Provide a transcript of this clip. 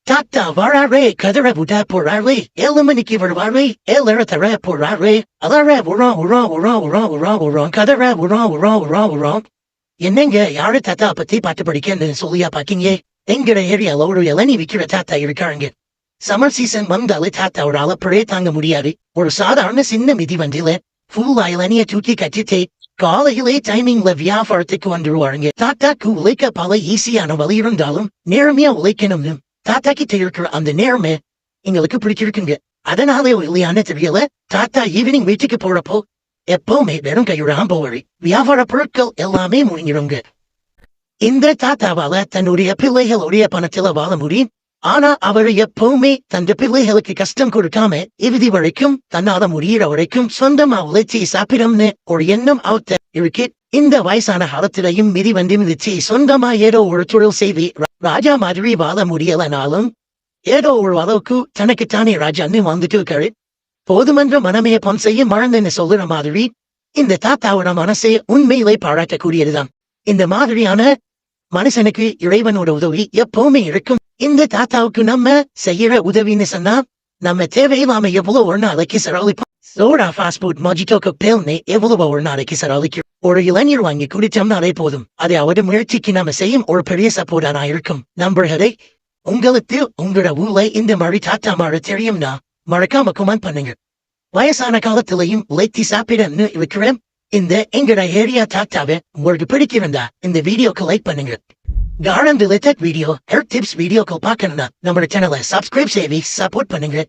தாத்தா வராரே கதற விட போறாரே 7 மணிக்கு வருவாரே 7 தர போறாரே அலற உரம் கதற உரம். என்னங்க யாரு தாத்தா பத்தி பாட்டு படிக்கன்னு சொல்லியா பாக்கீங்க? எங்கட ஏரியால ஒரு இளநீ விக்கிற தாத்தா இருக்காருங்க. சம்மர் சீசன் வந்தாலே தாத்தாவோட அளப்படே தாங்க முடியாது. ஒரு சாதாரண சின்ன மிதிவண்டியில ஃபுல்லா இளநிய தூக்கி கட்டிட்டு காலையிலே டைமிங்ல வியாபாரத்துக்கு வந்துருவாருங்க. தாத்தாக்கு உழைக்க பல ஈஸியான வழி இருந்தாலும் நேர்மையா உழைக்கணும்னு தாத்தா கிட்ட இருக்கிற அந்த நேர்மை எங்களுக்கு பிடிச்சிருக்குங்க. அதனாலே இல்லையான தெரியல, தாத்தா ஈவினிங் வீட்டுக்கு போறப்போ எப்பவுமே வெறும் கையுடன் போவாரு. வியாபார பொருட்கள் எல்லாமே முடிஞ்சிருங்க. இந்த தாத்தாவால தன்னுடைய பிள்ளைகளுடைய பணத்துல வாழ முடியும். ஆனா அவர் எப்பவுமே தன் பிள்ளைகளுக்கு கஷ்டம் கொடுக்காம இறுதி வரைக்கும் தன்னால முடிகிற வரைக்கும் சொந்தமா உழைச்சி சாப்பிடும்னு ஒரு எண்ணம் அவர்த்த இருக்கு. இந்த வயசான காலத்திலையும் மிதிவண்டி மிதிச்சு சொந்தமா ஏதோ ஒரு தொழில் செய்து ராஜா மாதிரி வாழ முடியலனாலும் ஏதோ ஒரு அளவுக்கு தனக்குத்தானே ராஜான்னு வந்துட்டு இருக்காரு. போதுமன்ற மனமேப்பம் செய்ய மறந்துன்னு சொல்லுற மாதிரி இந்த தாத்தாவோட மனசை உண்மையிலே பாராட்டக்கூடியதுதான். இந்த மாதிரியான மனுஷனுக்கு இறைவனோட உதவி எப்பவுமே இருக்கும். இந்த தாத்தாவுக்கு நம்ம செய்யற உதவின்னு சொன்னா நம்ம தேவையில்லாம எவ்வளவு ஒரு நாளைக்கு செலவழிப்போம். சோடா ஃபாஸ்ட் ஃபுட் மொஜிட்டோ காக்டெயில்னு எவ்வளவு ஒரு நாளைக்கு செலவழிக்கிறோம். ஒரு இளைஞர் வாங்கி குடிச்சோம்னாலே போதும். அது அவரோட முயற்சிக்கு நம்ம செய்யும் ஒரு பெரிய சப்போர்ட்டானா இருக்கும். நண்பர்களே, உங்களுக்கு உங்களோட ஊர்ல இந்த மாதிரி தாத்தா மாற தெரியும்னா மறக்காம கமெண்ட் பண்ணுங்க. வயசான காலத்திலையும் உழைத்தி சாப்பிடன்னு இருக்கிறேன். இந்த எங்கட ஏரியா தாத்தாவை உங்களுக்கு பிடிக்கிறதா இந்த வீடியோக்கு லைக் பண்ணுங்க. காரணம் ரிலேட்டட் வீடியோ ஹெல்த் டிப்ஸ் வீடியோக்கள் பார்க்கணும்னா நம்ம சேனலை சப்ஸ்கிரைப் செய்து சப்போர்ட் பண்ணுங்க.